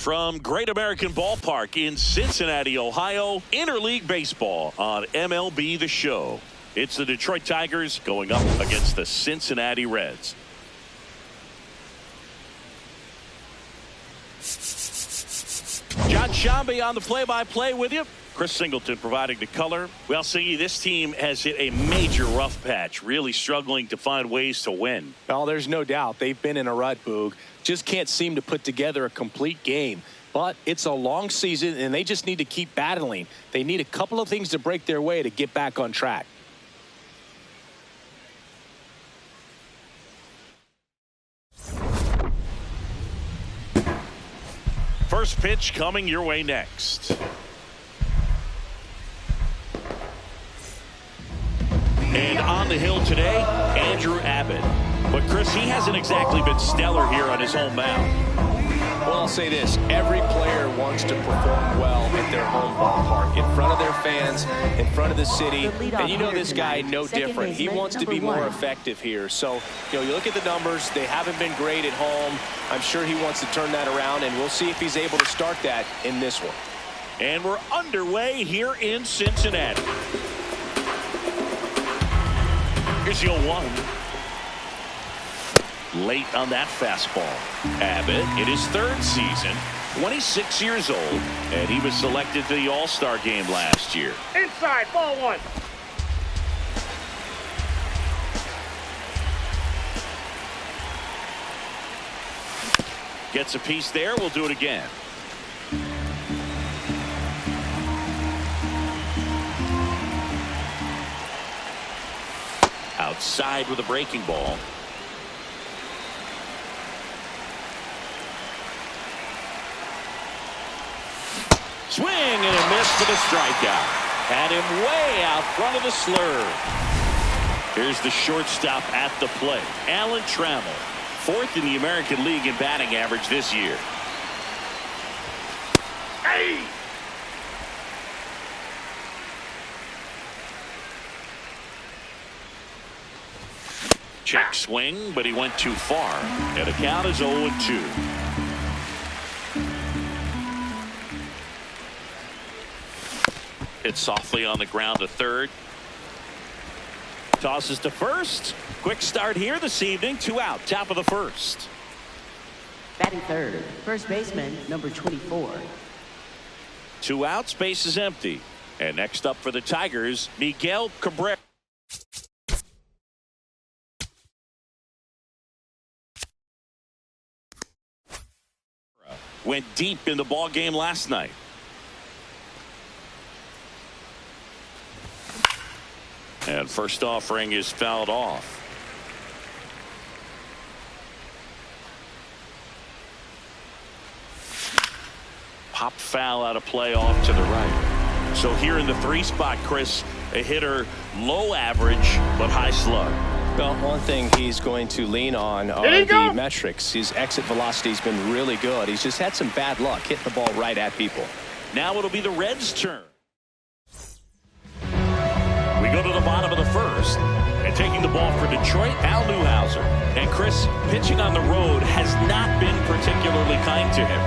From Great American Ballpark in Cincinnati, Ohio, Interleague Baseball on MLB The Show. It's the Detroit Tigers going up against the Cincinnati Reds. John Shambi on the play-by-play with you. Chris Singleton providing the color. Well, Singy, this team has hit a major rough patch, really struggling to find ways to win. Well, there's no doubt they've been in a rut, Boog. Just can't seem to put together a complete game. But it's a long season, and they just need to keep battling. They need a couple of things to break their way to get back on track. First pitch coming your way next. And on the hill today, Andrew Abbott. But Chris, he hasn't exactly been stellar here on his home mound. Well, I'll say this. Every player wants to perform well at their home ballpark, in front of their fans, in front of the city. And you know this guy, no different. He wants to be more effective here. So, you look at the numbers. They haven't been great at home. I'm sure he wants to turn that around, and we'll see if he's able to start that in this one. And we're underway here in Cincinnati. Here's the 0-1. Late on that fastball. Abbott in his third season, 26 years old, and he was selected to the All-Star game last year. Inside, ball one. Gets a piece there. We'll do it again. Outside with a breaking ball. Swing and a miss for the strikeout. Had him way out front of the slurve. Here's the shortstop at the plate, Alan Trammell, fourth in the American League in batting average this year. Hey! Check swing, but he went too far. And the count is 0-2. Hit softly on the ground to third. Tosses to first. Quick start here this evening. 2 out. Top of the first. Batting third, first baseman, number 24. 2 outs. Base is empty. And next up for the Tigers, Miguel Cabrera. Went deep in the ball game last night. And first offering is fouled off. Popped foul out of play off to the right. So here in the 3 spot, Chris, a hitter low average but high slug. Well, one thing he's going to lean on are the metrics. His exit velocity has been really good. He's just had some bad luck hitting the ball right at people. Now it'll be the Reds' turn. We go to the bottom of the first, and taking the ball for Detroit, Al Newhouser. And Chris, pitching on the road has not been particularly kind to him.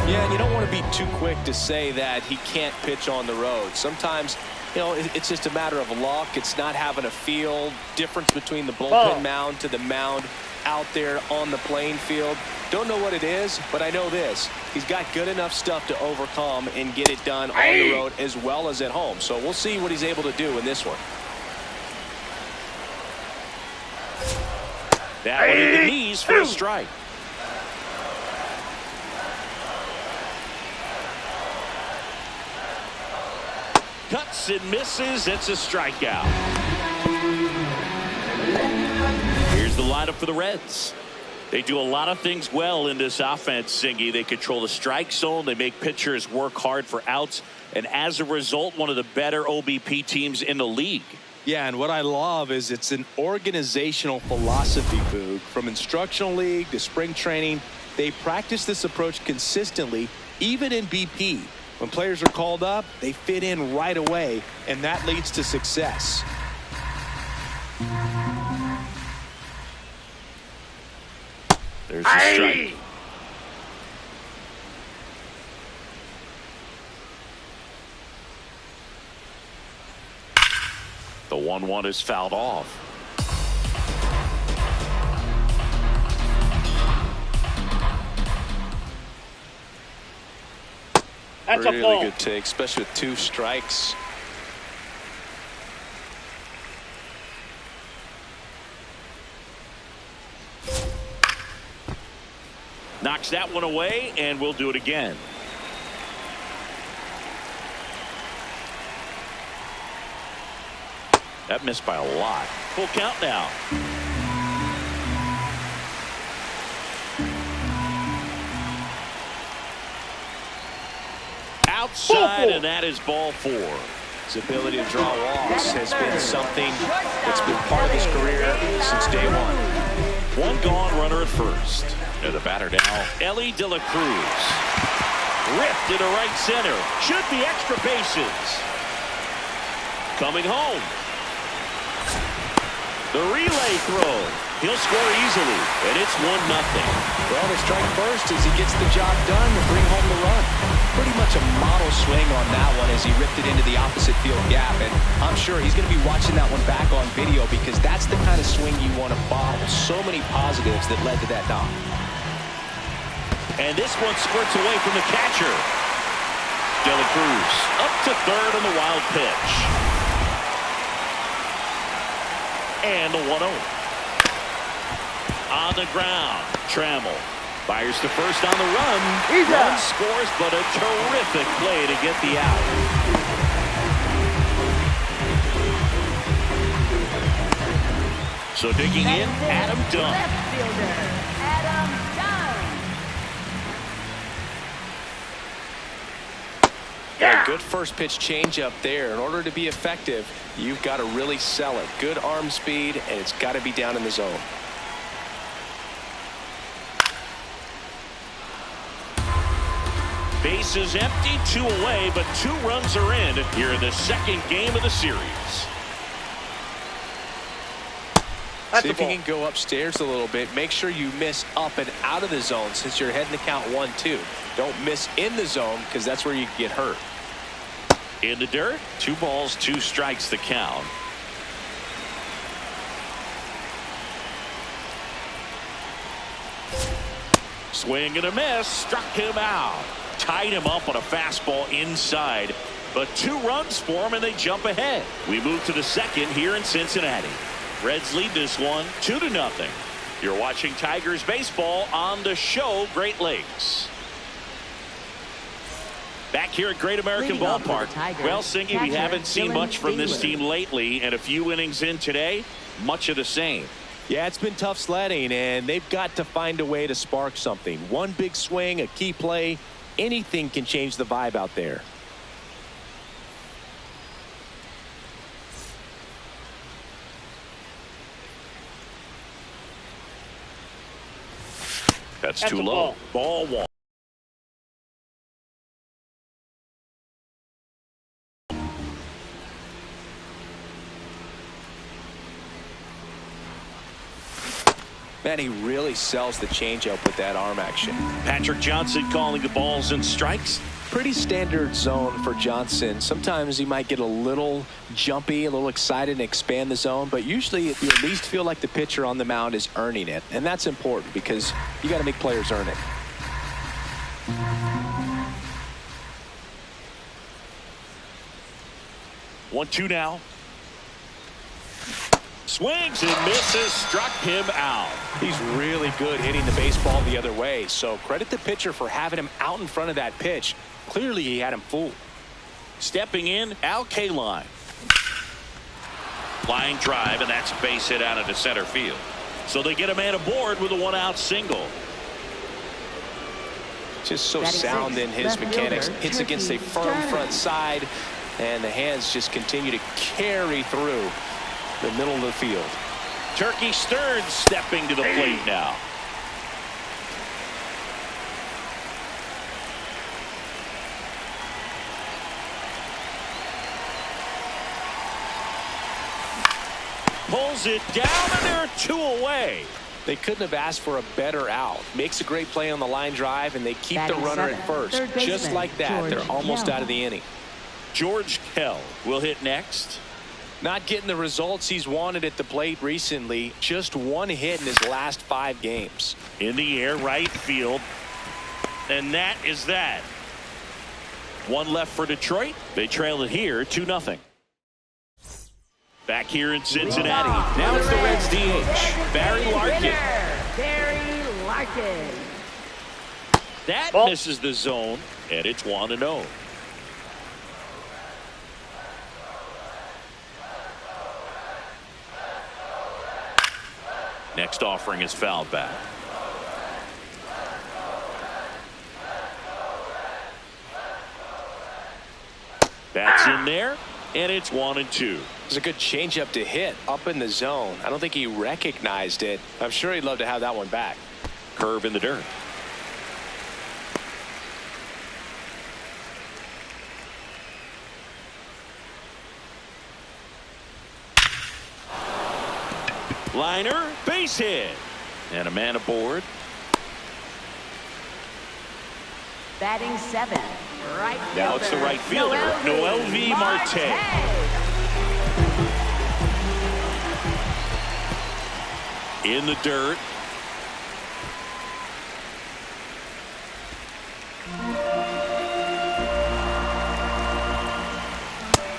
Yeah, and you don't want to be too quick to say that he can't pitch on the road. Sometimes, it's just a matter of luck. It's not having a feel. Difference between the bullpen mound to the mound out there on the playing field. Don't know what it is, but I know this. He's got good enough stuff to overcome and get it done on the road as well as at home. So we'll see what he's able to do in this one. That one in the knees for a strike. Cuts and misses. It's a strikeout. Here's the lineup for the Reds. They do a lot of things well in this offense, Singy. They control the strike zone. They make pitchers work hard for outs. And as a result, one of the better OBP teams in the league. Yeah, and what I love is it's an organizational philosophy, Boog. From instructional league to spring training, they practice this approach consistently, even in BP. When players are called up, they fit in right away, and that leads to success. There's a strike. The 1-1 is fouled off. That's really a ball. good take, especially with 2 strikes. Knocks that one away, and we'll do it again. That missed by a lot. Full count now. Outside, and that is ball 4. His ability to draw walks has been something that's been part of his career since day 1. One gone, runner at first. And the batter now, Elly De La Cruz. Ripped into right center. Should be extra bases. Coming home. The relay throw. He'll score easily, and it's 1-0. Well, the strike first as he gets the job done to bring home the run. Pretty much a model swing on that one as he ripped it into the opposite field gap. And I'm sure he's going to be watching that one back on video because that's the kind of swing you want to bottle. So many positives that led to that knock. And this one squirts away from the catcher. De La Cruz up to third on the wild pitch. And the 1-0. On the ground, Trammell fires to first on the run. Run scores, but a terrific play to get the out. So digging in, Adam Dunn. Left fielder, Adam Dunn. Yeah, good first pitch changeup there. In order to be effective, you've got to really sell it. Good arm speed, and it's got to be down in the zone. Bases empty, 2 away, but 2 runs are in here in the second game of the series. See if you can go upstairs a little bit. Make sure you miss up and out of the zone since you're heading to count 1-2. Don't miss in the zone because that's where you can get hurt. In the dirt, 2 balls, 2 strikes the count. Swing and a miss, struck him out. Tied him up on a fastball inside, but 2 runs for him and they jump ahead. We move to the second here in Cincinnati. Reds lead this one 2-0. You're watching Tigers baseball on the show Great Lakes. Back here at Great American Leading off for the Ballpark. Tigers, Well, Singy, we catcher, haven't seen Dylan much from this Fiedler. team lately, and a few innings in today, much of the same. Yeah, it's been tough sledding, and they've got to find a way to spark something. One big swing, a key play, anything can change the vibe out there. That's That's too a low. ball. Ball 1. Man, he really sells the changeup with that arm action. Patrick Johnson calling the balls and strikes. Pretty standard zone for Johnson. Sometimes he might get a little jumpy, a little excited and expand the zone, but usually you at least feel like the pitcher on the mound is earning it, and that's important because you got to make players earn it. 1-2 now. Swings and misses, struck him out. He's really good hitting the baseball the other way, so credit the pitcher for having him out in front of that pitch. Clearly he had him fooled. Stepping in, Al Kaline. Line drive, and that's a base hit out into center field. So they get a man aboard with a 1-out single. Just so Batting sound six, in his left mechanics. fielder, Hits against a Turkey firm Turner. front side, and the hands just continue to carry through the middle of the field. Turkey Stearns stepping to the plate now. Pulls it down, and they're 2 away. They couldn't have asked for a better out. Makes a great play on the line drive, and they keep the Batting runner seven, at first. third Just baseman, like that, George they're almost Kell. out of the inning. George Kell will hit next. Not getting the results he's wanted at the plate recently. Just one hit in his last 5 games. In the air, right field. And that is that. One left for Detroit. They trail it here 2-0. Back here in Cincinnati. Now it's the Reds DH, Barry Larkin. Barry Larkin. That misses the zone, and it's 1-0. Next offering is fouled back. That's in there, and it's 1-2. It's a good changeup to hit up in the zone. I don't think he recognized it. I'm sure he'd love to have that one back. Curve in the dirt. Liner, base hit. And a man aboard. Batting 7. Right Now it's the right fielder, Noelvi Marte. In the dirt.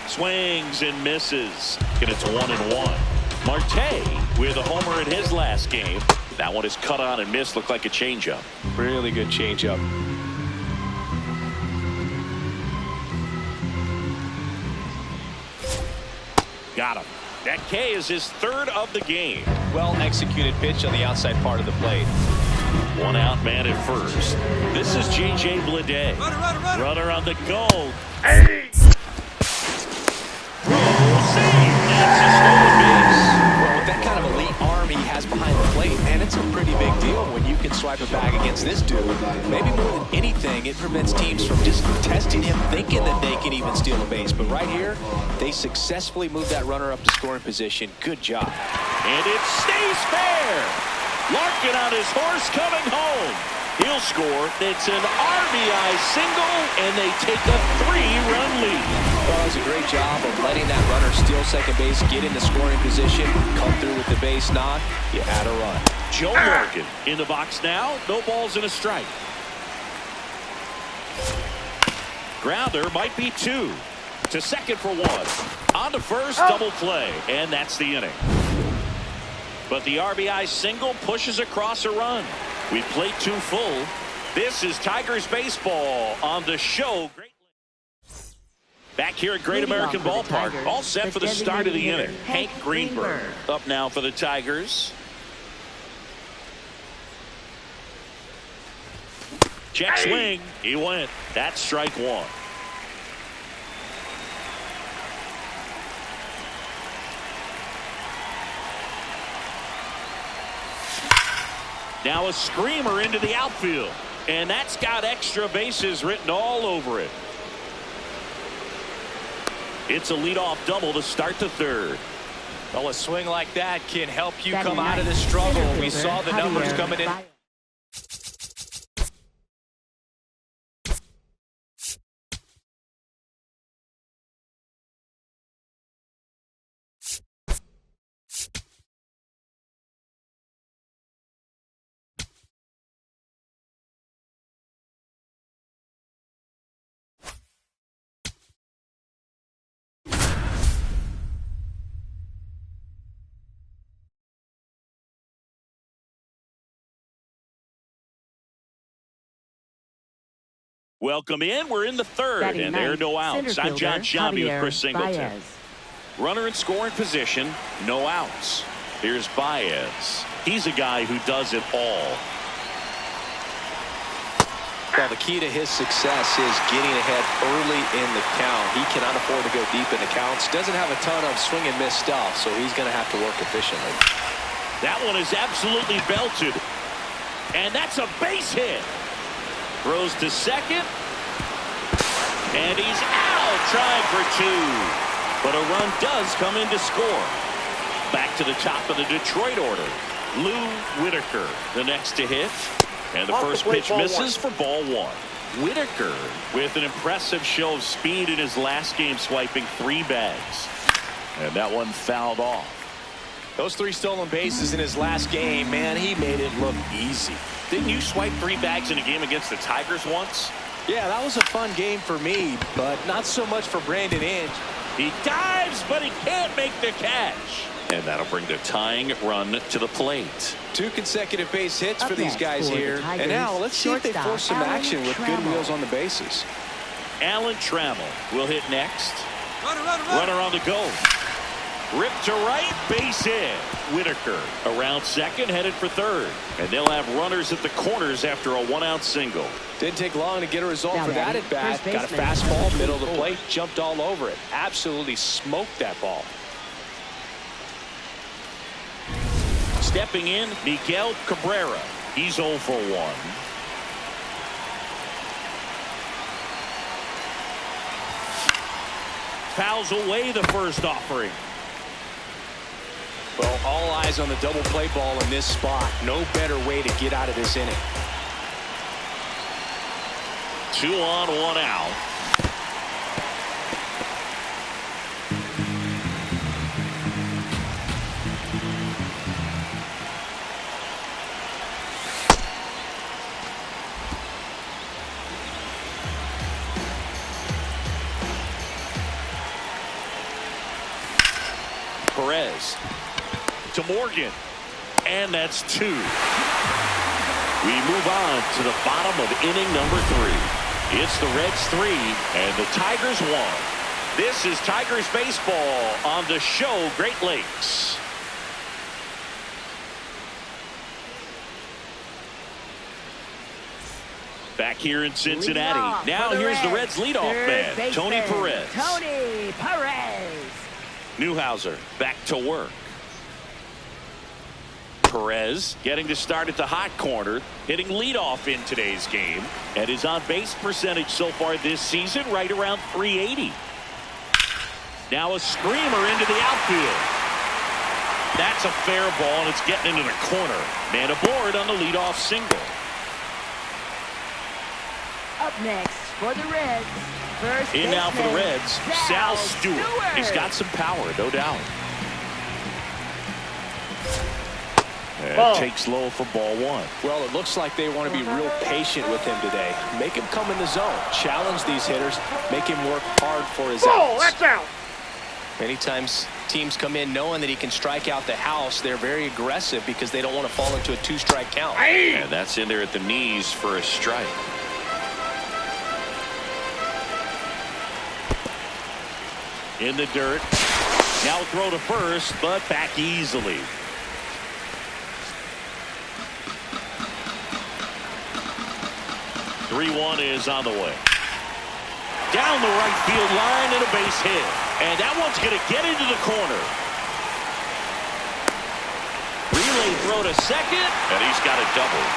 Swings and misses. And it's 1-1. Marte with a homer in his last game. That one is cut on and missed. Looked like a changeup. Really good changeup. Got him. That K is his 3rd of the game. Well executed pitch on the outside part of the plate. One out, man at first. This is J.J. Bleday. Runner on the goal. Hey! That's a stolen base. Well, with that kind of elite arm he has behind the plate, man, it's a pretty big deal when you can swipe it back against this dude. Maybe more than anything, it prevents teams from just testing him, thinking that they can even steal a base. But right here, they successfully moved that runner up to scoring position. Good job. And it stays fair. Larkin on his horse coming home. He'll score. It's an RBI single, and they take a 3-run lead. Well, it was a great job of letting that runner steal second base, get into scoring position, come through with the base knock. You add a run. Joe Morgan in the box now. No balls and a strike. Grounder might be 2. To second for 1. On to first, double play, and that's the inning. But the RBI single pushes across a run. We played 2 full. This is Tigers baseball on the show. Back here at Great American Ballpark, all set for the start of the inning. Hank Greenberg up now for the Tigers. Check swing. He went. That's strike 1. Now a screamer into the outfield. And that's got extra bases written all over it. It's a leadoff double to start the 3rd. Well, a swing like that can help you come out of the struggle. We saw the numbers coming in. Welcome in. We're in the 3rd, and there are no outs. I'm John Shambi with Chris Singleton. Runner in scoring position, no outs. Here's Baez. He's a guy who does it all. Well, the key to his success is getting ahead early in the count. He cannot afford to go deep in the counts. Doesn't have a ton of swing and miss stuff, so he's going to have to work efficiently. That one is absolutely belted. And that's a base hit. Throws to second. And he's out trying for 2. But a run does come in to score. Back to the top of the Detroit order. Lou Whitaker, the next to hit. And the first pitch misses for ball 1. Whitaker with an impressive show of speed in his last game, swiping 3 bags. And that one fouled off. Those 3 stolen bases in his last game, man, he made it look easy. Didn't you swipe 3 bags in a game against the Tigers once? Yeah, that was a fun game for me, but not so much for Brandon Inge. He dives, but he can't make the catch. And that'll bring the tying run to the plate. 2 consecutive base hits Up for these next guys for the here. Tigers, And now let's see if they shortstop force some Alan action with good Trammell. wheels on the bases. Alan Trammell will hit next. Runner. Runner on the go. Ripped to right, base hit. Whitaker around second, headed for third. And they'll have runners at the corners after a 1-out single. Didn't take long to get a result Now for that batting, at bat. first Got a baseman, fastball, middle of the 24. plate, jumped all over it. Absolutely smoked that ball. Stepping in, Miguel Cabrera. He's 0 for 1. Fouls away the first offering. Well, all eyes on the double play ball in this spot. No better way to get out of this inning. 2 on, 1 out. Perez to Morgan, and that's 2. We move on to the bottom of inning number 3. It's the Reds 3 and the Tigers 1. This is Tigers baseball on the show Great Lakes. Back here in Cincinnati. Leadoff Now for here's the Reds. Reds leadoff Third man, Tony baseman, Perez. Tony Perez. Newhouser back to work. Perez getting to start at the hot corner, hitting leadoff in today's game, and his on-base percentage so far this season right around .380. Now a screamer into the outfield. That's a fair ball, and it's getting into the corner. Man aboard on the leadoff single. Up next for the Reds, first In now for the baseman, Reds, Sal Stewart. He's got some power, no doubt. And takes low for ball 1. Well, it looks like they want to be real patient with him today. Make him come in the zone. Challenge these hitters. Make him work hard for his outs. That's out. Many times teams come in knowing that he can strike out the house. They're very aggressive because they don't want to fall into a 2-strike count. And that's in there at the knees for a strike. In the dirt. Now throw to first, but back easily. .3-1 is on the way. Down the right field line and a base hit. And that one's going to get into the corner. Relay throw to second, and he's got a double.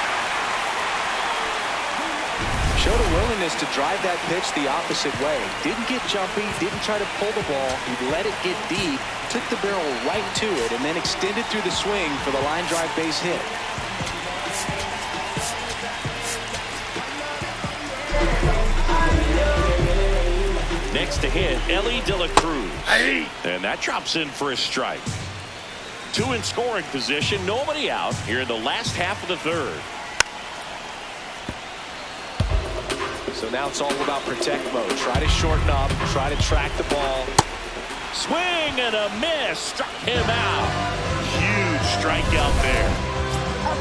Showed a willingness to drive that pitch the opposite way. Didn't get jumpy, didn't try to pull the ball. He let it get deep, took the barrel right to it, and then extended through the swing for the line drive base hit. Next to hit, Elly De La Cruz. And that drops in for a strike. 2 in scoring position, nobody out here in the last half of the third. So now it's all about protect mode. Try to shorten up, try to track the ball. Swing and a miss, struck him out. Huge strikeout there.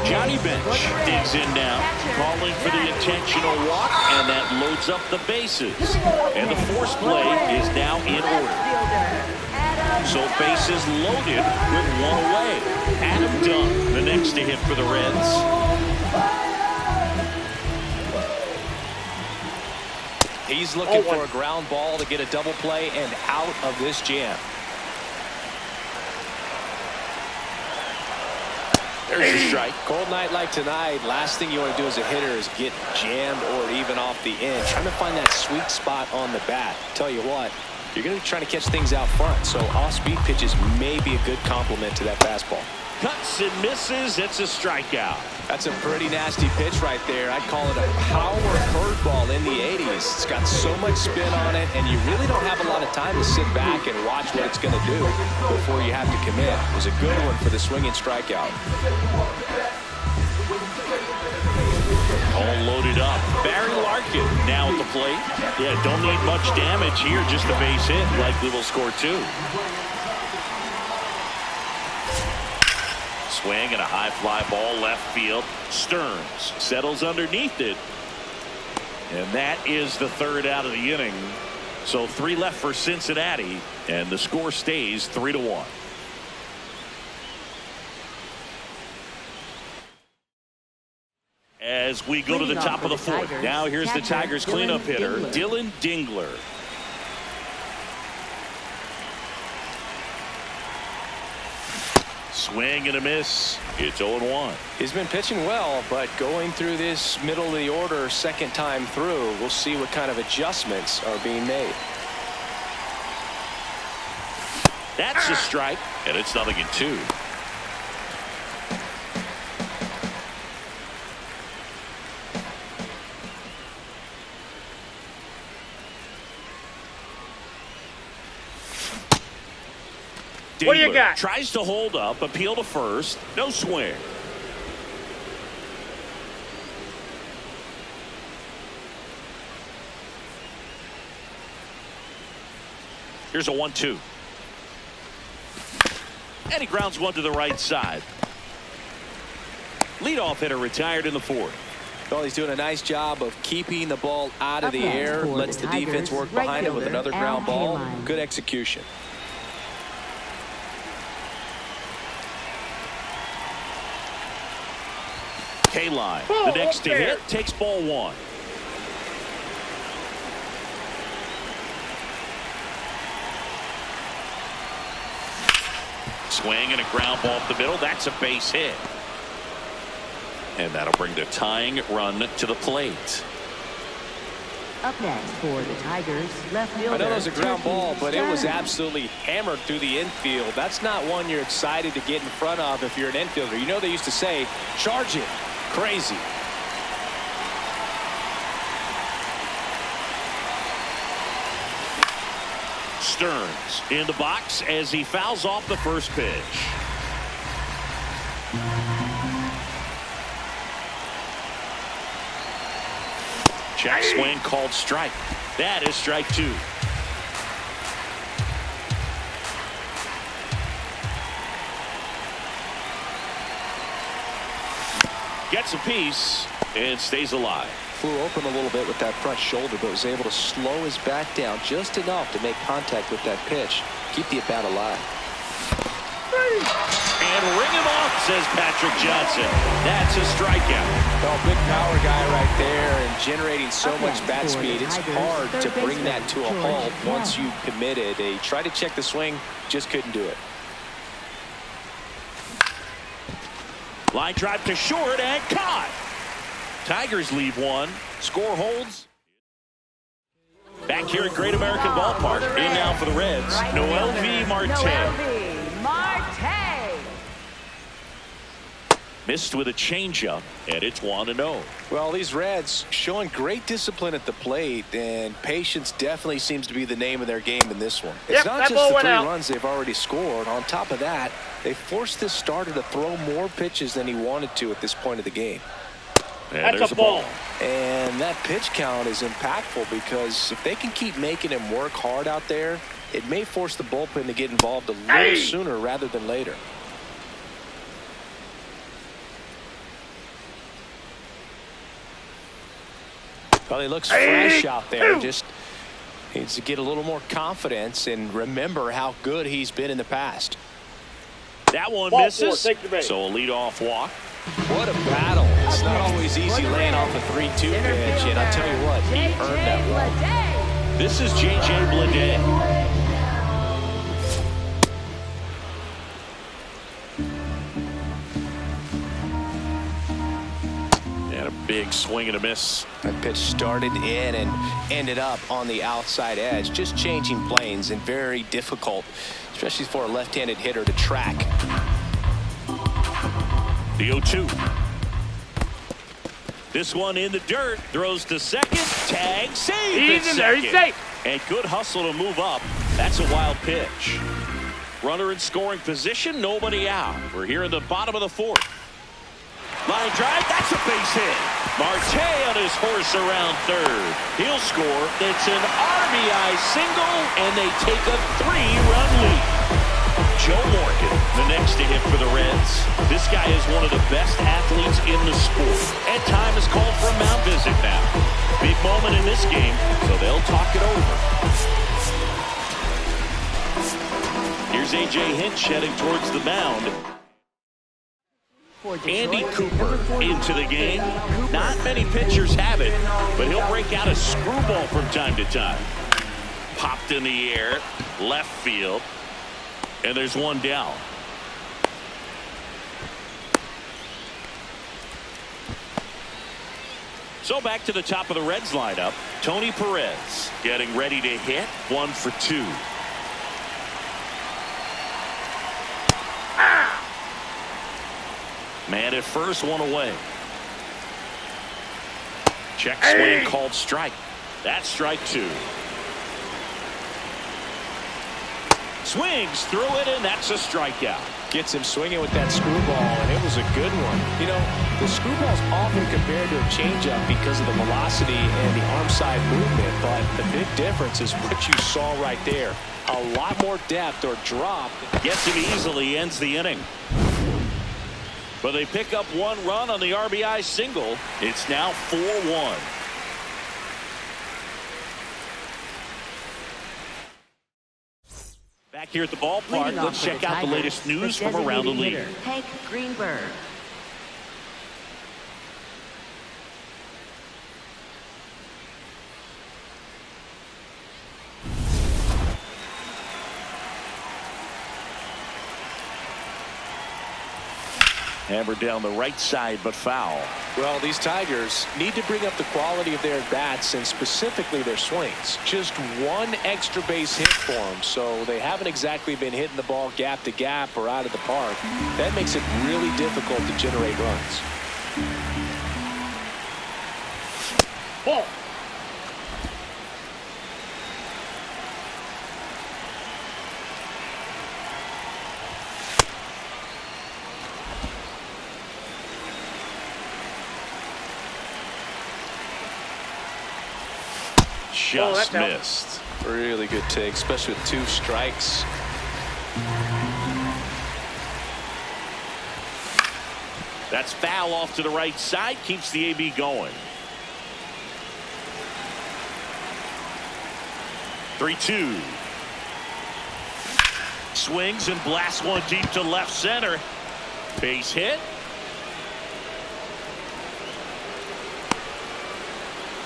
Johnny Bench digs in now, calling for the intentional walk, and that loads up the bases. And the force play is now in order. So bases loaded with 1 away. Adam Dunn, the next to hit for the Reds. He's looking for a ground ball to get a double play and out of this jam. There's a strike. Cold night like tonight, last thing you want to do as a hitter is get jammed or even off the end. Trying to find that sweet spot on the bat. Tell you what, you're going to be trying to catch things out front, so off-speed pitches may be a good complement to that fastball. Cuts and misses. It's a strikeout. That's a pretty nasty pitch right there. I'd call it a power curveball in the 80s. It's got so much spin on it, and you really don't have a lot of time to sit back and watch what it's going to do before you have to commit. It was a good one for the swinging strikeout. All loaded up. Barry Larkin now at the plate. Yeah, don't need much damage here. Just a base hit. Likely will score 2. Swing and a high fly ball left field. Stearns settles underneath it. And that is the 3rd out of the inning. So 3 left for Cincinnati. And the score stays 3-1. As we go to the top of the 4th. Now here's the Tigers cleanup hitter, Dylan Dingler. Swing and a miss. It's 0-1. He's been pitching well, but going through this middle of the order second time through, we'll see what kind of adjustments are being made. That's a strike, and it's 0-2. Dingler what do you got? Tries to hold up, appeal to first, no swing. Here's a 1-2. And he grounds one to the right side. Leadoff hitter retired in the 4th. Well, he's doing a nice job of keeping the ball out of the air, lets the defense work behind it with another ground ball. Good execution. K-line, the next to hit, takes ball 1. Swing and a ground ball up the middle. That's a base hit. And that'll bring the tying run to the plate. Up next for the Tigers, left fielder. I know it was a ground ball, but it was Stearns. absolutely hammered through the infield. That's not one you're excited to get in front of if you're an infielder. You know they used to say, charge it. Crazy. Stearns in the box as he fouls off the first pitch. Check swing called strike. That is strike 2. Gets a piece and stays alive. Flew open a little bit with that front shoulder, but was able to slow his back down just enough to make contact with that pitch. Keep the at-bat alive. And ring him off, says Patrick Johnson. That's a strikeout. Well, big power guy right there and generating so much bat speed. It's hard to bring that to a halt once you've committed. They tried to check the swing, just couldn't do it. Line drive to short and caught. Tigers leave 1. Score holds. Back here at Great American Ballpark. In now for the Reds, Noel V. Marte. Noel V. Marte. Missed with a changeup, and it's 1-0. Well, these Reds showing great discipline at the plate, and patience definitely seems to be the name of their game in this one. It's not just the 3 runs they've already scored. On top of that, they forced this starter to throw more pitches than he wanted to at this point of the game. And that's a ball. And that pitch count is impactful because if they can keep making him work hard out there, it may force the bullpen to get involved a little sooner rather than later. Well, he looks fresh out there. Just needs to get a little more confidence and remember how good he's been in the past. That one misses. So a leadoff walk. What a battle. It's not always easy laying off a 3-2 pitch, and I'll tell you what, he earned that one. This is J.J. Bleday. And a big swing and a miss. That pitch started in and ended up on the outside edge, just changing planes and very difficult, especially for a left-handed hitter to track. The 0-2. This one in the dirt. Throws to second. Tag. Save. He's in there. He's safe. And good hustle to move up. That's a wild pitch. Runner in scoring position. Nobody out. We're here in the bottom of the fourth. Line drive. That's a base hit. Marte on his horse around third. He'll score. It's an RBI single, and they take a 3-run lead. Joe Morgan, the next to hit for the Reds. This guy is one of the best athletes in the sport. And time is called for a mound visit now. Big moment in this game, so they'll talk it over. Here's A.J. Hinch heading towards the mound. Andy Cooper into the game. Not many pitchers have it, but he'll break out a screwball from time to time. Popped in the air, left field, and there's one down. So back to the top of the Reds lineup. Tony Perez getting ready to hit. 1 for 2. Man at first, one away. Check swing called strike. That's strike 2. Swings through it, and that's a strikeout. Gets him swinging with that screwball, and it was a good one. You know, the screwball's often compared to a changeup because of the velocity and the arm side movement, but the big difference is what you saw right there. A lot more depth or drop. Gets him easily, ends the inning. But they pick up 1 run on the RBI single. It's now 4-1. Back here at the ballpark, let's check out the latest news from around the league. Hank Greenberg. Hammered down the right side, but foul. Well, these Tigers need to bring up the quality of their bats and specifically their swings. Just 1 extra base hit for them, so they haven't exactly been hitting the ball gap to gap or out of the park. That makes it really difficult to generate runs. Ball. Just missed. Really good take, especially with 2 strikes. That's foul off to the right side. Keeps the AB going. 3-2. Swings and blasts one deep to left center. Base hit.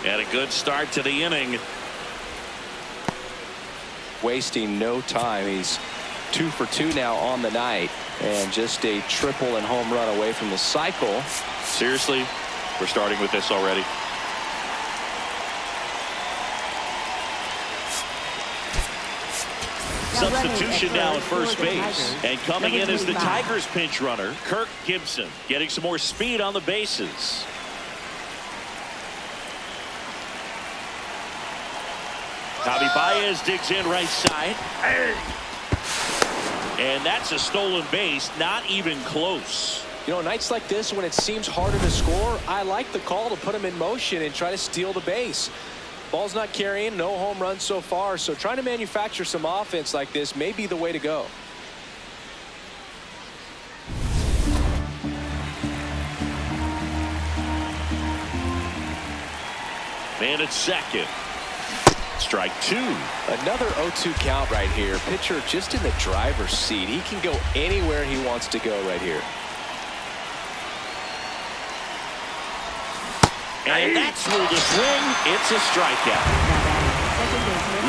And a good start to the inning. Wasting no time. He's 2 for 2 now on the night, and just a triple and home run away from the cycle. Seriously, we're starting with this already. Substitution now at first base, and coming in as the Tigers pinch runner, Kirk Gibson, getting some more speed on the bases. Javi Baez digs in right side. And that's a stolen base, not even close. You know, nights like this when it seems harder to score, I like the call to put him in motion and try to steal the base. Ball's not carrying, no home runs so far, so trying to manufacture some offense like this may be the way to go. Man at second. Strike 2. Another 0-2 count right here. Pitcher just in the driver's seat. He can go anywhere he wants to go right here. And that's through the swing. It's a strikeout.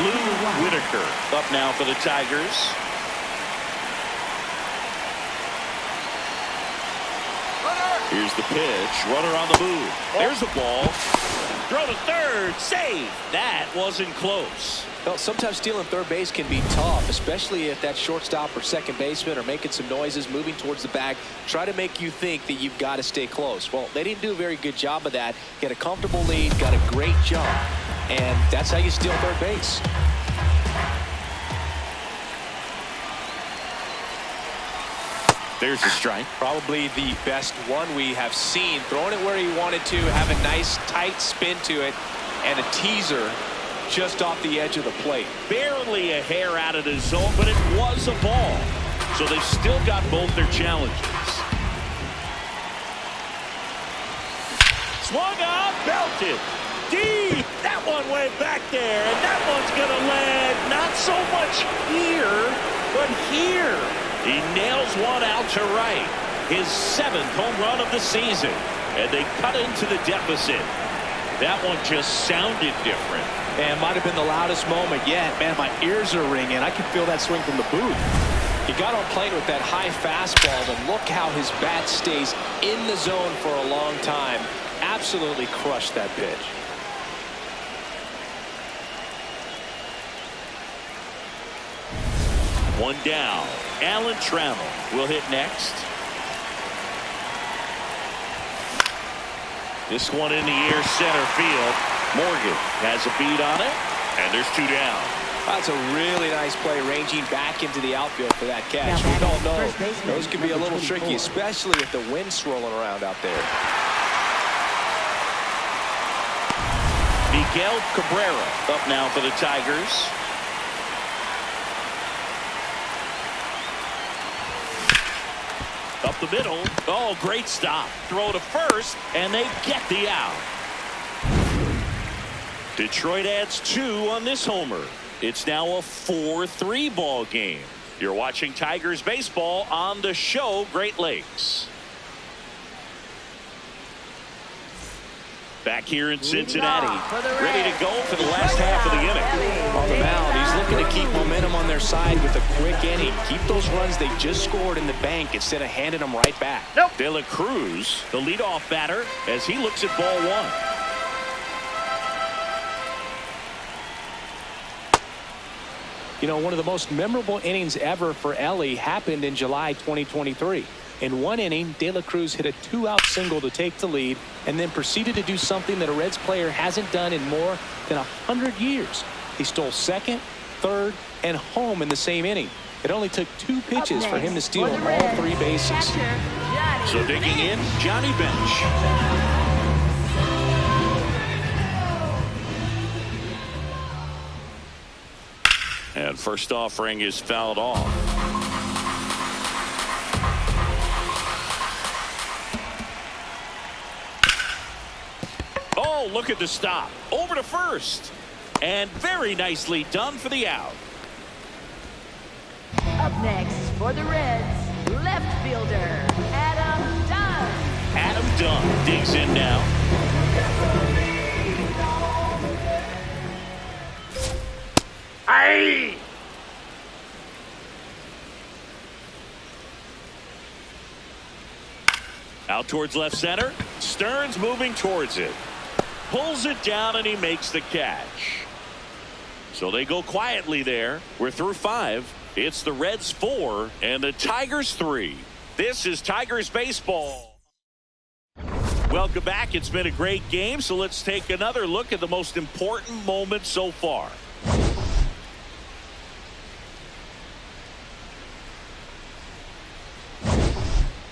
Lou Whitaker up now for the Tigers. Here's the pitch. Runner on the move. There's the ball. Throw to third. Save. That wasn't close. Well, sometimes stealing third base can be tough, especially if that shortstop or second baseman are making some noises, moving towards the bag, try to make you think that you've got to stay close. Well, they didn't do a very good job of that. Get a comfortable lead, got a great jump, and that's how you steal third base. There's a strike. Probably the best one we have seen. Throwing it where he wanted to, have a nice tight spin to it, and a teaser just off the edge of the plate. Barely a hair out of the zone, but it was a ball. So they've still got both their challenges. Swung on, belted. Deep. That one went back there, and that one's going to land not so much here, but here. He nails one out to right. His 7th home run of the season. And they cut into the deficit. That one just sounded different. And might have been the loudest moment yet. Man, my ears are ringing. I can feel that swing from the booth. He got on plane with that high fastball, and look how his bat stays in the zone for a long time. Absolutely crushed that pitch. One down. Alan Trammell will hit next. This one in the air, center field. Morgan has a beat on it, and there's 2 down. That's a really nice play, ranging back into the outfield for that catch. We don't know. Those can be a little tricky, especially if the wind's swirling around out there. Miguel Cabrera up now for the Tigers. Up the middle. Oh, great stop. Throw to first, and they get the out. Detroit adds 2 on this homer. It's now a 4-3 ball game. You're watching Tigers baseball on the show Great Lakes. Back here in Cincinnati, ready to go for the last half of the inning. On the mound, he's looking to keep momentum on their side with a quick inning. Keep those runs they just scored in the bank instead of handing them right back. De La Cruz, the leadoff batter, as he looks at ball 1. You know, one of the most memorable innings ever for Elly happened in July 2023. In one inning, De La Cruz hit a 2-out single to take the lead and then proceeded to do something that a Reds player hasn't done in more than 100 years. He stole second, third, and home in the same inning. It only took 2 pitches for him to steal all 3 bases. So digging in, Johnny Bench. And first offering is fouled off. Oh, look at the stop. Over to first. And very nicely done for the out. Up next for the Reds, left fielder, Adam Dunn. Adam Dunn digs in now. Aye. Out towards left center. Stearns moving towards it. Pulls it down, and he makes the catch. So they go quietly there. We're through 5. It's the Reds 4 and the Tigers 3. This is Tigers baseball. Welcome back. It's been a great game, so let's take another look at the most important moment so far.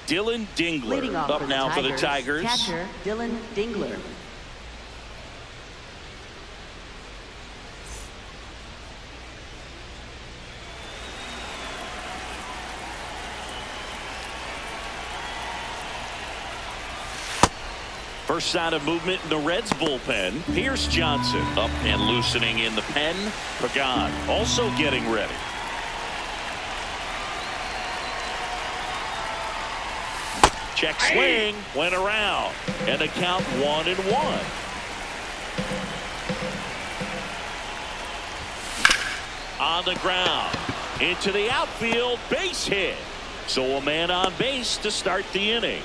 Dylan Dingler up now for the Tigers. Catcher Dylan Dingler. First sign of movement in the Reds bullpen. Pierce Johnson up and loosening in the pen. Pagan also getting ready. Check swing, went around, and the count 1-1. On the ground, into the outfield, base hit. So a man on base to start the inning.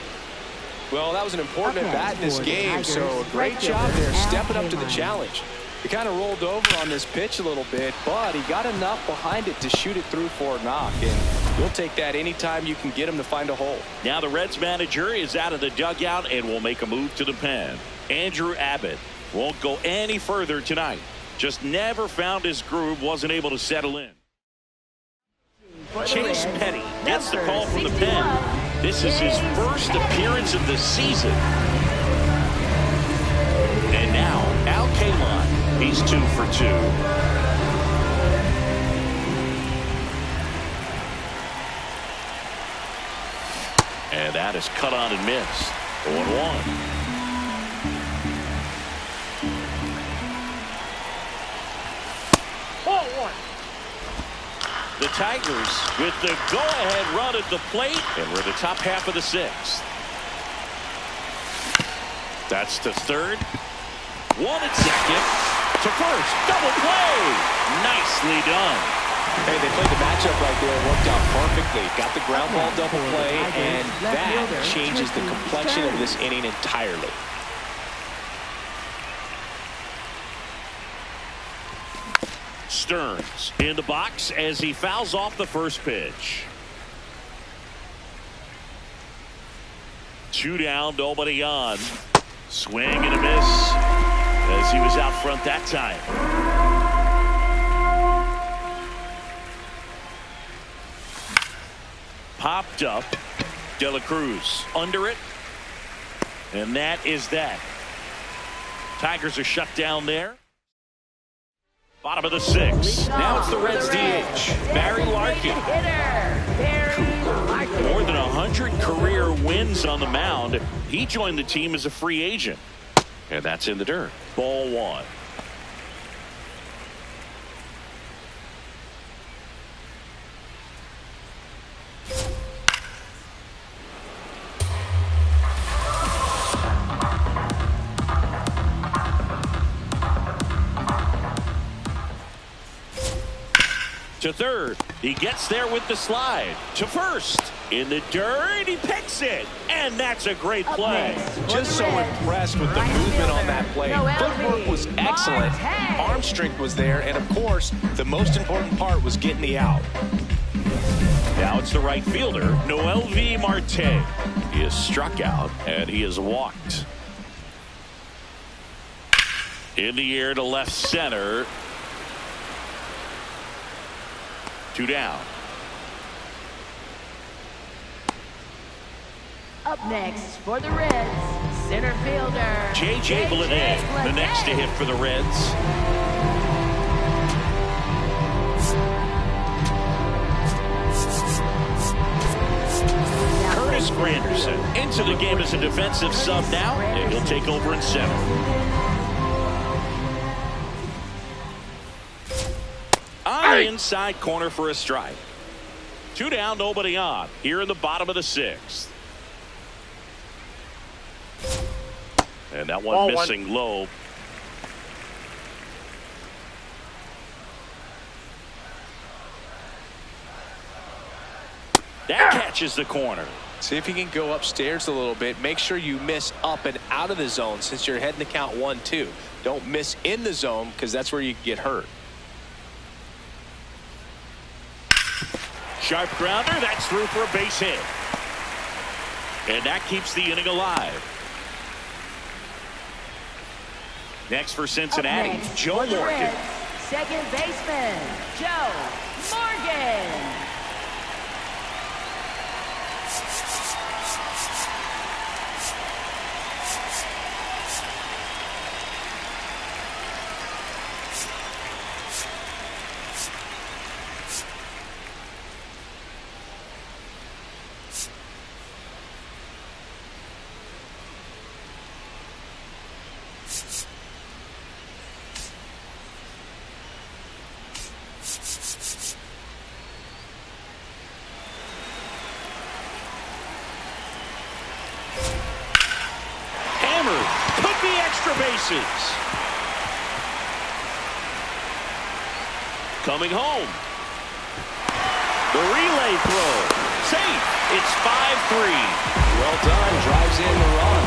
Well, that was an important Okay, at-bat in this for the game, Tigers, so a great right job fielder, there Al stepping up to the Kaline. challenge. He kind of rolled over on this pitch a little bit, but he got enough behind it to shoot it through for a knock, and you'll take that anytime you can get him to find a hole. Now the Reds manager is out of the dugout and will make a move to the pen. Andrew Abbott won't go any further tonight. Just never found his groove, wasn't able to settle in. For the Chase Reds, Petty gets the number call from the 61, pen. This is his Chase first Petty. appearance of the season. And now Al Kaline. He's 2 for 2. And that is cut on and missed. 0-1. Ball one. The Tigers with the go-ahead run at the plate, and we're the top half of the 6th. That's to third. 1 at second. To first. Double play. Nicely done. Hey, they played the matchup right there. Worked out perfectly. Got the ground ball double play, and that changes the complexion of this inning entirely. Stearns in the box as he fouls off the first pitch. 2 down, nobody on. Swing and a miss as he was out front that time. Popped up. De La Cruz under it. And that is that. Tigers are shut down there. Bottom of the 6th. Now it's the Reds DH. Barry Larkin. More than 100 career wins on the mound. He joined the team as a free agent. And that's in the dirt. Ball 1. To third. He gets there with the slide. To first. In the dirt. He picks it. And that's a great play. Just so impressed with the movement on that play. Footwork was excellent. Arm strength was there. And, of course, the most important part was getting the out. Now it's the right fielder, Noelvi Marte. He is struck out, and he is walked. In the air to left center. 2 down. Up next for the Reds, center fielder J.J. Bleday, the next to hit for the Reds. Curtis Granderson into the game as a defensive sub now, and he'll take over in center. On the inside corner for a strike. 2 down, nobody on. Here in the bottom of the 6th. And that one Ball missing low. That catches the corner. See if you can go upstairs a little bit. Make sure you miss up and out of the zone since you're heading to count 1-2. Don't miss in the zone because that's where you can get hurt. Sharp grounder. That's through for a base hit. And that keeps the inning alive. Next for Cincinnati, next Joe for the Morgan. Reds, second baseman, Joe Morgan. Bases. Coming home. The relay throw. safe. It's 5-3. Well done. Drives in the run.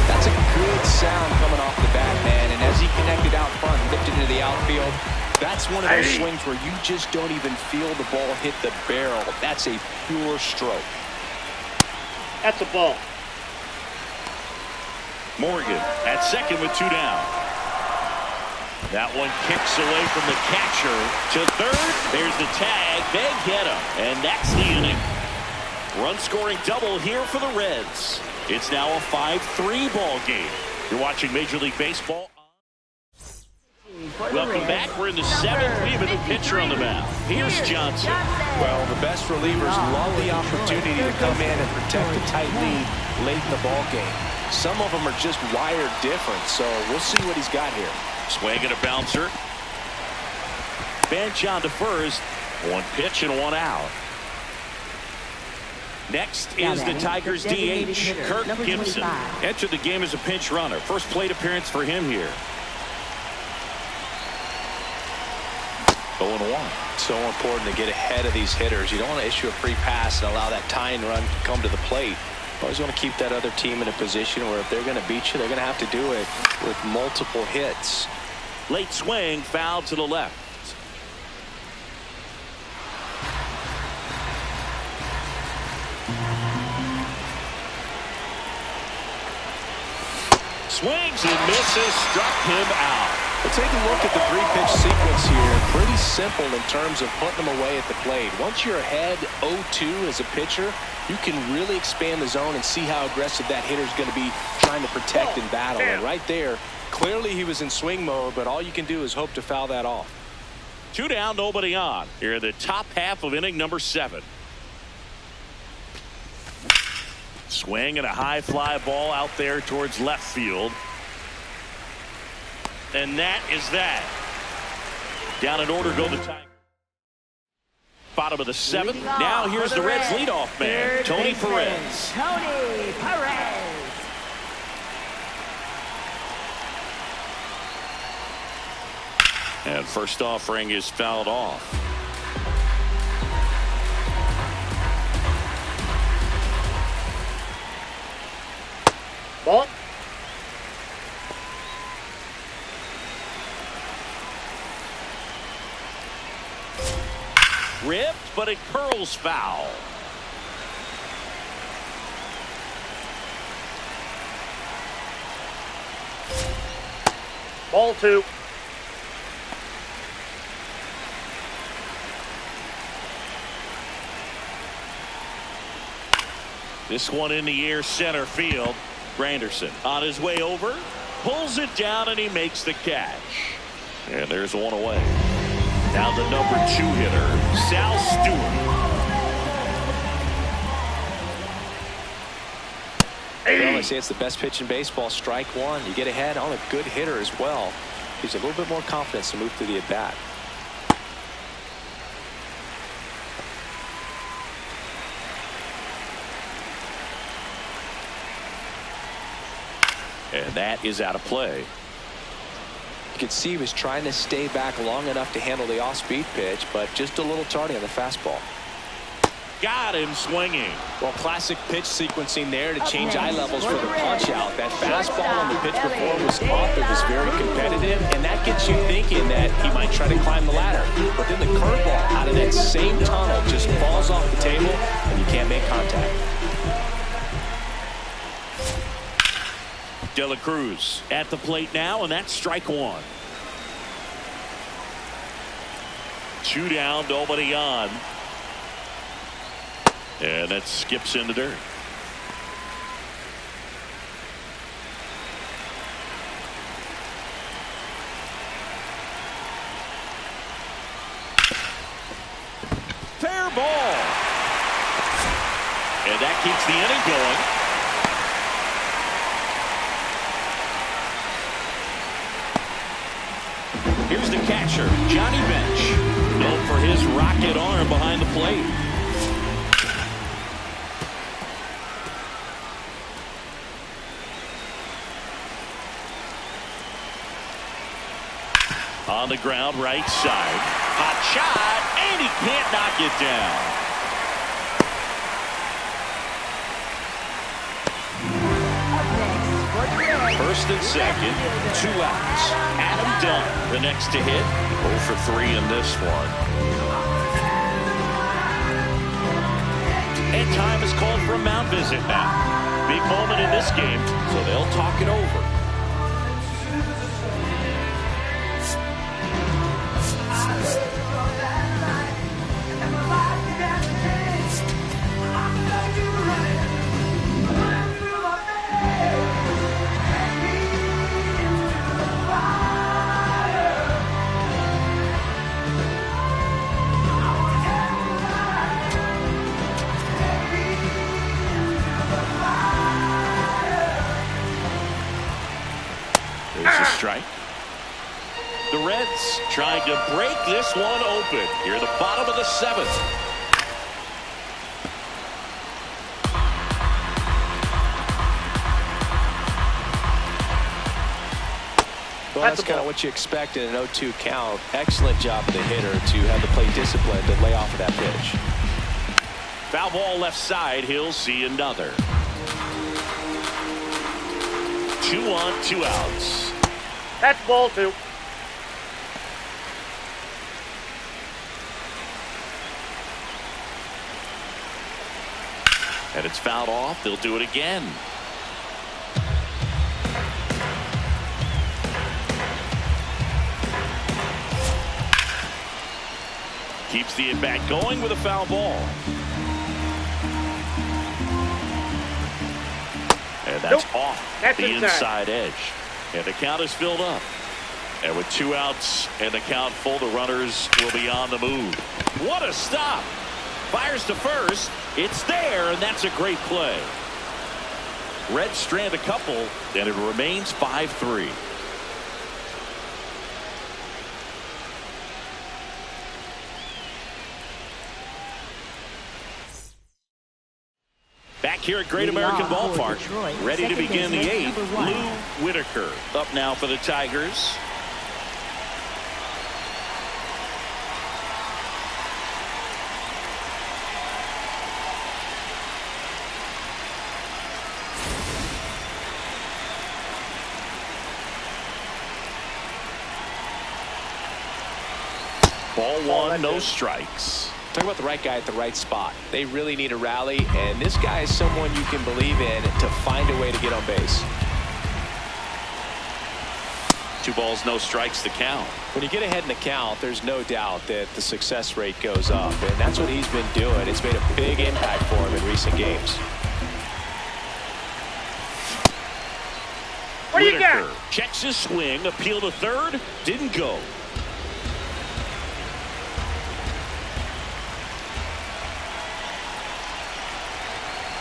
That's a good sound coming off the bat, man. And as he connected out front, lifted into the outfield, that's one of those swings where you just don't even feel the ball hit the barrel. That's a pure stroke. That's a ball. Morgan at second with 2 down. That one kicks away from the catcher to third. There's the tag. They get him. And that's the inning. Run-scoring double here for the Reds. It's now a 5-3 ball game. You're watching Major League Baseball. Welcome back. We're in the 7th. We have a new pitcher on the mound. Here's Johnson. Well, the best relievers love the opportunity to come in and protect a tight lead late in the ball game. Some of them are just wired different, so we'll see what he's got here. Swing and a bouncer. Bench on to first. 1 pitch and 1 out. Next is the Tigers DH, Kirk Gibson. Entered the game as a pinch runner. First plate appearance for him here. 0-1. So important to get ahead of these hitters. You don't want to issue a free pass and allow that tying run to come to the plate. You always want to keep that other team in a position where if they're going to beat you, they're going to have to do it with multiple hits. Late swing, foul to the left. Swings and misses, struck him out. Well, take a look at the 3-pitch sequence here. Pretty simple in terms of putting them away at the plate. Once you're ahead 0-2 as a pitcher, you can really expand the zone and see how aggressive that hitter is going to be trying to protect and battle. And right there, clearly he was in swing mode, but all you can do is hope to foul that off. 2 down, nobody on. Here in the top half of inning number 7. Swing and a high fly ball out there towards left field. And that is that. Down in order go the Tigers. Bottom of the 7th. Now here's the Reds leadoff man, Tony Perez. Tony Perez. And first offering is fouled off. Ball. Ripped, but it curls foul. Ball 2. This one in the air, center field. Granderson on his way over, pulls it down, and he makes the catch. And there's one away. Now the number 2 hitter, Sal Stewart. Well, I say it's the best pitch in baseball. Strike 1. You get ahead on a good hitter as well. Gives you a little bit more confidence to move through the at-bat. And that is out of play. You could see he was trying to stay back long enough to handle the off-speed pitch, but just a little tardy on the fastball. Got him swinging. Well, classic pitch sequencing there to change eye levels for the punch out. That fastball on the pitch before was off. It was very competitive, and that gets you thinking that he might try to climb the ladder. But then the curveball out of that same tunnel just falls off the table, and you can't make contact. De La Cruz at the plate now, and that's strike 1. 2 down, nobody on. And that skips in the dirt. Fair ball. And that keeps the inning going. Here's the catcher, Johnny Bench, known for his rocket arm behind the plate. On the ground, right side. Hot shot, and he can't knock it down. First and second, 2 outs. Adam Dunn, the next to hit. 0 for 3 in this one. And time is called for a mound visit now. Big moment in this game, so they'll talk it over. There's a strike. The Reds trying to break this one open here at the bottom of the 7th. Well, that's kind of what you expect in an 0-2 count. Excellent job of the hitter to have the plate discipline to lay off of that pitch. Foul ball left side. He'll see another. 2 on, 2 outs. That's ball 2. And it's fouled off. They'll do it again. Keeps the at-bat going with a foul ball. And that's off That's the inside. inside edge. And the count is filled up. And with 2 outs and the count full, the runners will be on the move. What a stop. Fires to first. It's there, and that's a great play. Reds strand a couple, and it remains 5-3. Back here at Great American Ballpark, ready to begin the 8th. Lou Whitaker up now for the Tigers. Ball 1, no strikes. Talk about the right guy at the right spot. They really need a rally, and this guy is someone you can believe in to find a way to get on base. 2 balls, no strikes to count. When you get ahead in the count, there's no doubt that the success rate goes up, and that's what he's been doing. It's made a big impact for him in recent games. What do you got? Whitaker checks his swing, appeal to third, didn't go.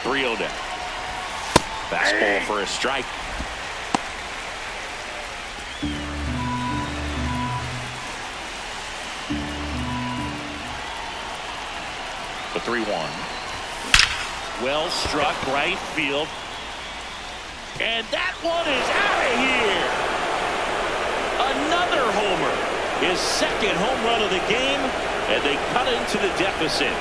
Three-0 down. Fastball for a strike. The 3-1. Well struck, right field. And that one is out of here. Another homer. His second home run of the game, and they cut into the deficit.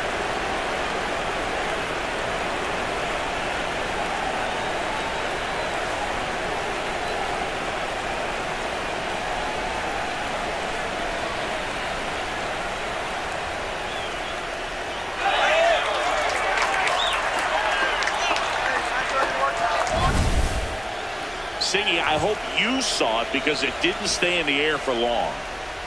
Singy, I hope you saw it because it didn't stay in the air for long.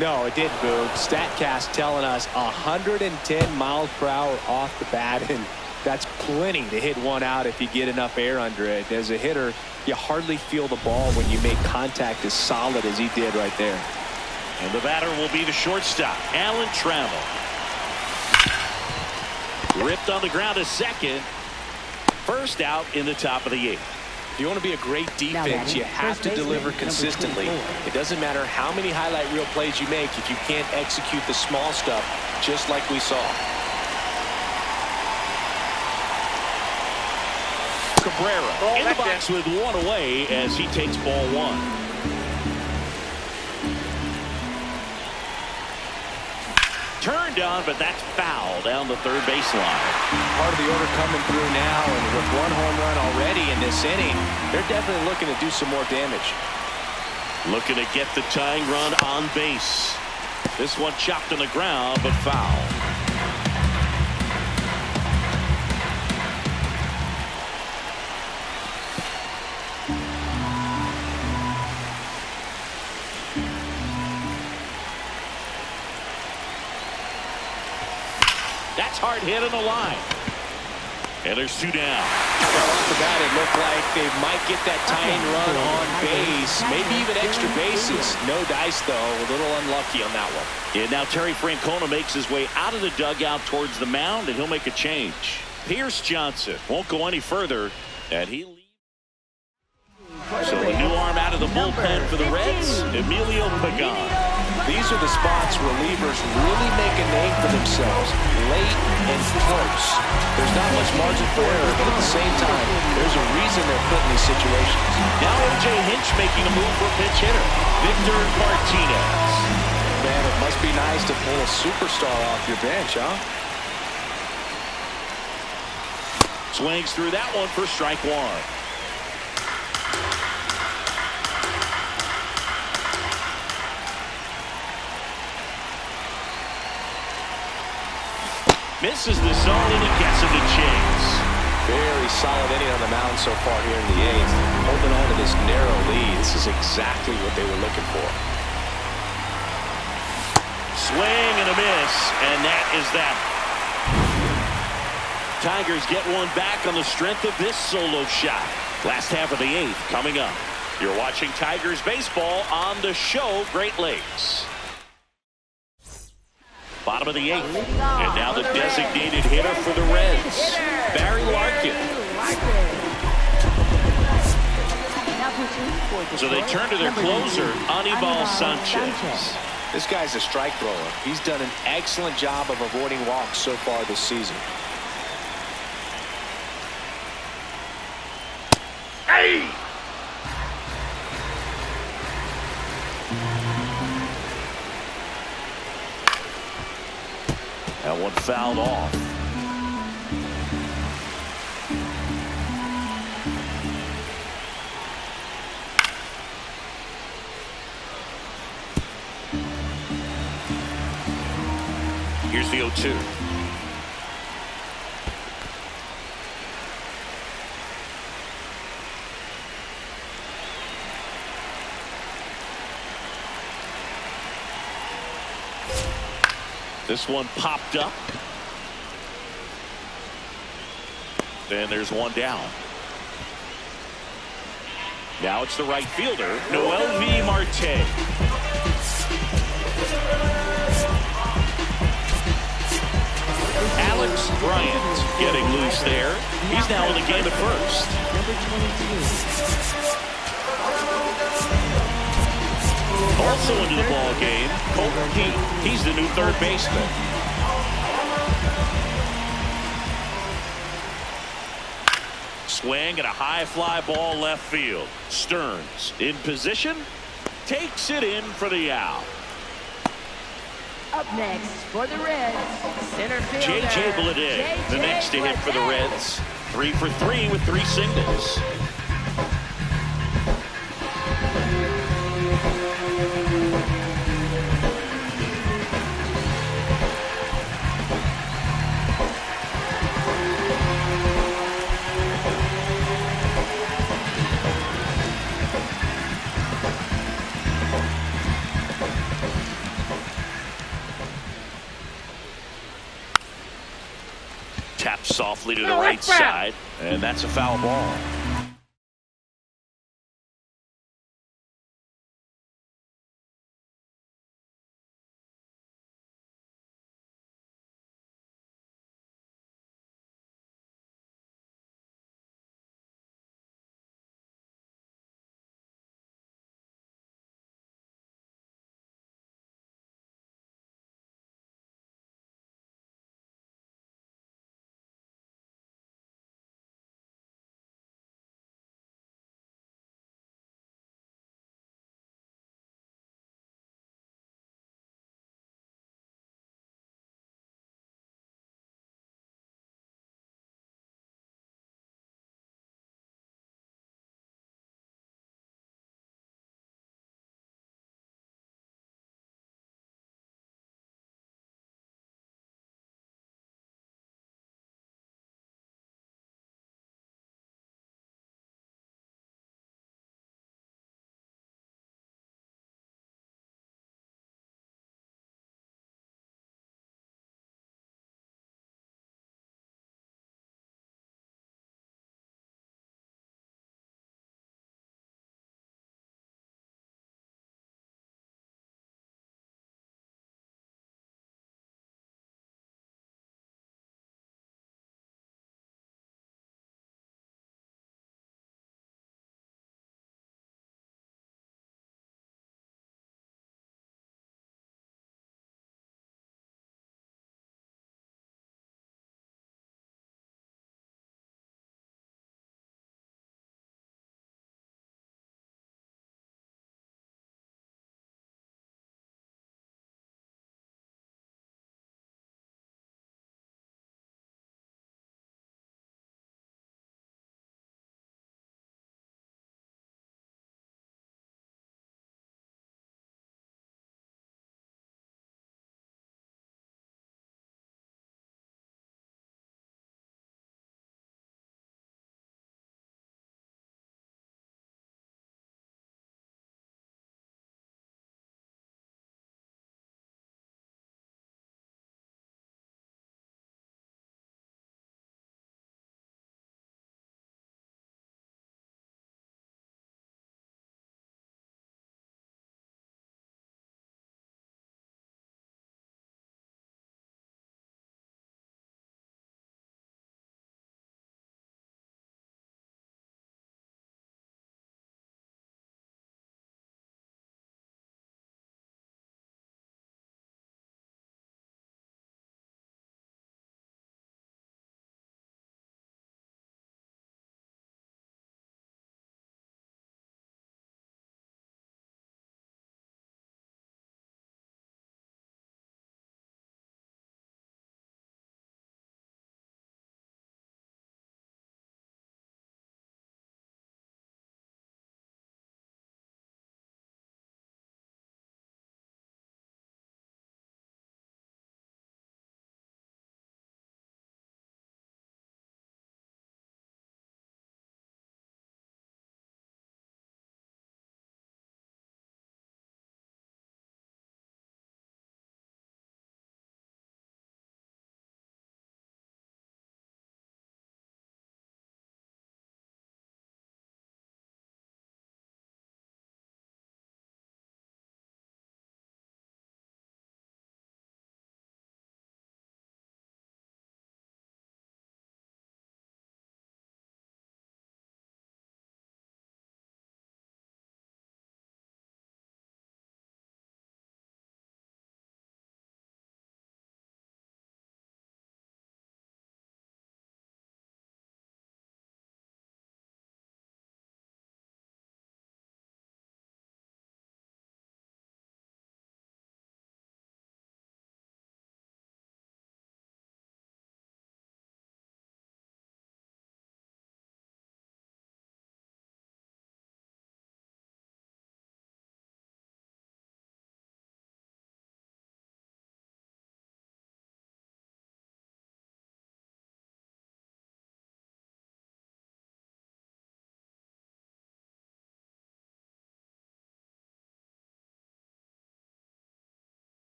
No, it didn't, Boog. StatCast telling us 110 miles per hour off the bat, and that's plenty to hit one out if you get enough air under it. As a hitter, you hardly feel the ball when you make contact as solid as he did right there. And the batter will be the shortstop, Alan Trammell. Ripped on the ground to second. First out in the top of the 8th. If you want to be a great defense, you have to deliver consistently. It doesn't matter how many highlight reel plays you make if you can't execute the small stuff, just like we saw. Cabrera in the box with one away as he takes ball 1. turned on, but that's foul down the third baseline. Part of the order coming through now, and with one home run already in this inning, they're definitely looking to do some more damage. Looking to get the tying run on base. This one chopped on the ground, but foul. That's hard hit on the line. And there's two down. Well, off the bat, it looked like they might get that tying run on base. Maybe even extra bases. No dice, though. A little unlucky on that one. And now Terry Francona makes his way out of the dugout towards the mound, and he'll make a change. Pierce Johnson won't go any further, and he leaves. So a new arm out of the bullpen for the Reds, Emilio Pagan. These are the spots relievers really make a name for themselves, late and close. There's not much margin for error, but at the same time, there's a reason they're put in these situations. Now O.J. Hinch making a move for pinch hitter, Victor Martinez. Man, it must be nice to pull a superstar off your bench, huh? Swings through that one for strike one. Misses the zone, and he gets him to chase. Very solid inning on the mound so far here in the eighth. Holding on to this narrow lead. This is exactly what they were looking for. Swing and a miss, and that is that. Tigers get one back on the strength of this solo shot. Last half of the eighth coming up. You're watching Tigers baseball on the show Great Lakes. Bottom of the eighth. And now the designated hitter for the Reds, Barry Larkin. So they turn to their closer, Anibal Sanchez. This guy's a strike thrower. He's done an excellent job of avoiding walks so far this season. Hey! That one fouled off. Here's the 0-2. This one popped up. Then there's one down. Now it's the right fielder, Noelvi Marte. Alex Bryant getting loose there. He's now in the game at first. Also into the ball game, Colton Heath. He's the new third baseman. Swing and a high fly ball left field. Stearns in position, takes it in for the out. Up next for the Reds, center fielder J.J. Bleday, the next to hit for the Reds. 3 for 3 with 3 singles. Tapped softly to the right side, and that's a foul ball.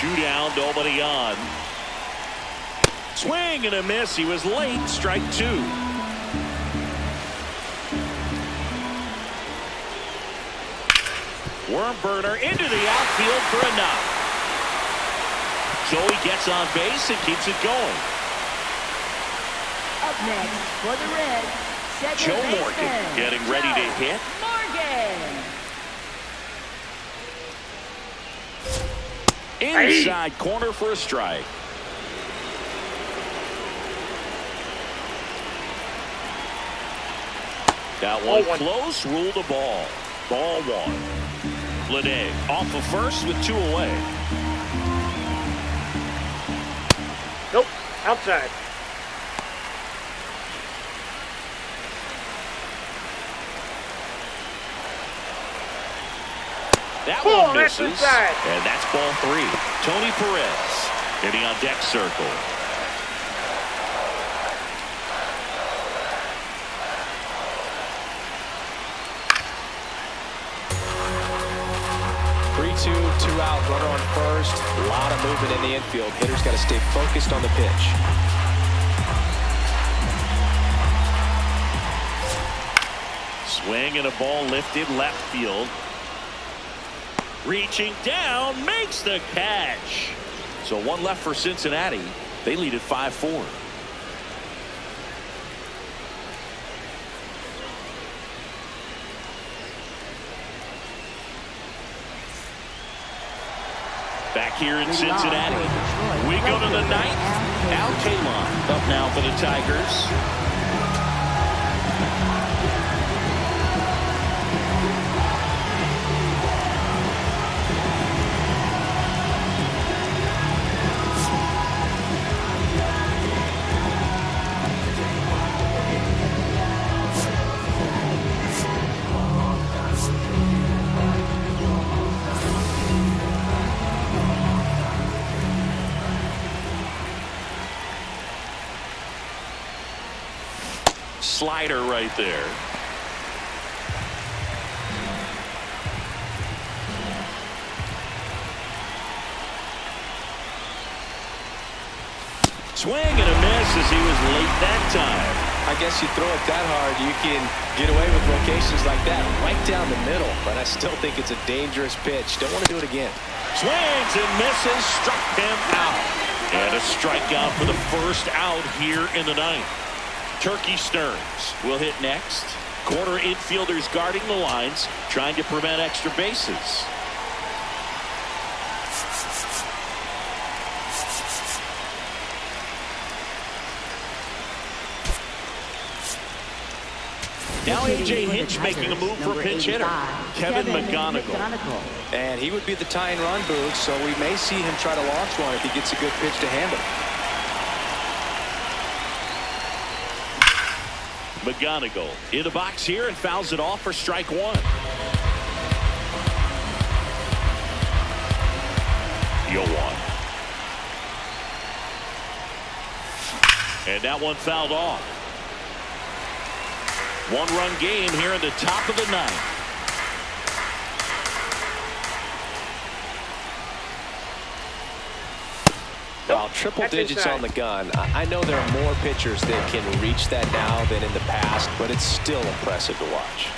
Two down, nobody on. Swing and a miss. He was late. Strike two. Worm burner into the outfield for a knock. Joey gets on base and keeps it going. Up next for the Reds, second Joe baseman, Morgan getting ready to Joe hit. Morgan. Inside corner for a strike. That one close, ruled a ball. Ball one. Bleday off of first with two away. Nope. Outside. That one that's misses. inside. And that's ball three. Tony Perez hitting on deck circle. 2 out, runner on first. A lot of movement in the infield. Hitter's got to stay focused on the pitch. Swing and a ball lifted left field. Reaching down, makes the catch. So one left for Cincinnati. They lead at 5-4. Back here in Cincinnati, we go to the ninth. Al Kaline up now for the Tigers. Slider right there. Swing and a miss as he was late that time. I guess you throw it that hard, you can get away with locations like that right down the middle. But I still think it's a dangerous pitch. Don't want to do it again. Swings and misses, struck him out. And a strikeout for the first out here in the ninth. Turkey Stearns will hit next. Corner infielders guarding the lines, trying to prevent extra bases. Now A.J. Hinch making a move for pinch hitter, Kevin McGonigal. And he would be the tying run, Boog, so we may see him try to launch one if he gets a good pitch to handle. McGonigal in the box here and fouls it off for strike one. Yoan. And that one fouled off. One-run game here in the top of the ninth. Well, triple digits on the gun. I know there are more pitchers that can reach that now than in the past, but it's still impressive to watch.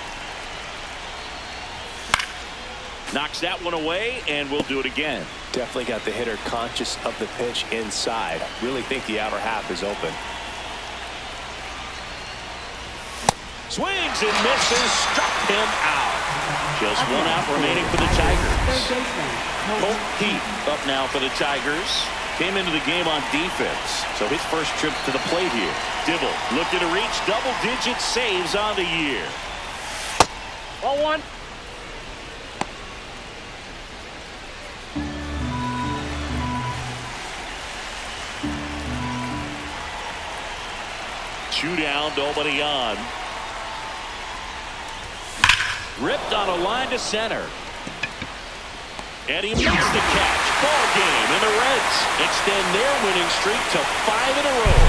Knocks that one away, and we'll do it again. Definitely got the hitter conscious of the pitch inside. Really think the outer half is open. Swings and misses, struck him out. Just one out remaining for the Tigers. Colt Pete up now for the Tigers. Came into the game on defense, so his first trip to the plate here. Dibble looking to reach double-digit saves on the year. Ball one. Two down, nobody on. Ripped on a line to center. And he makes the catch. Ball game, and the Reds extend their winning streak to 5 in a row.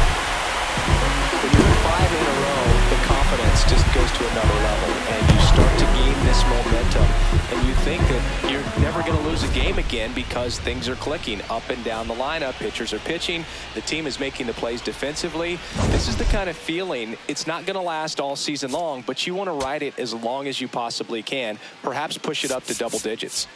When you win 5 in a row, the confidence just goes to another level, and you start to gain this momentum, and you think that you're never going to lose a game again because things are clicking up and down the lineup. Pitchers are pitching. The team is making the plays defensively. This is the kind of feeling, it's not going to last all season long, but you want to ride it as long as you possibly can, perhaps push it up to double digits.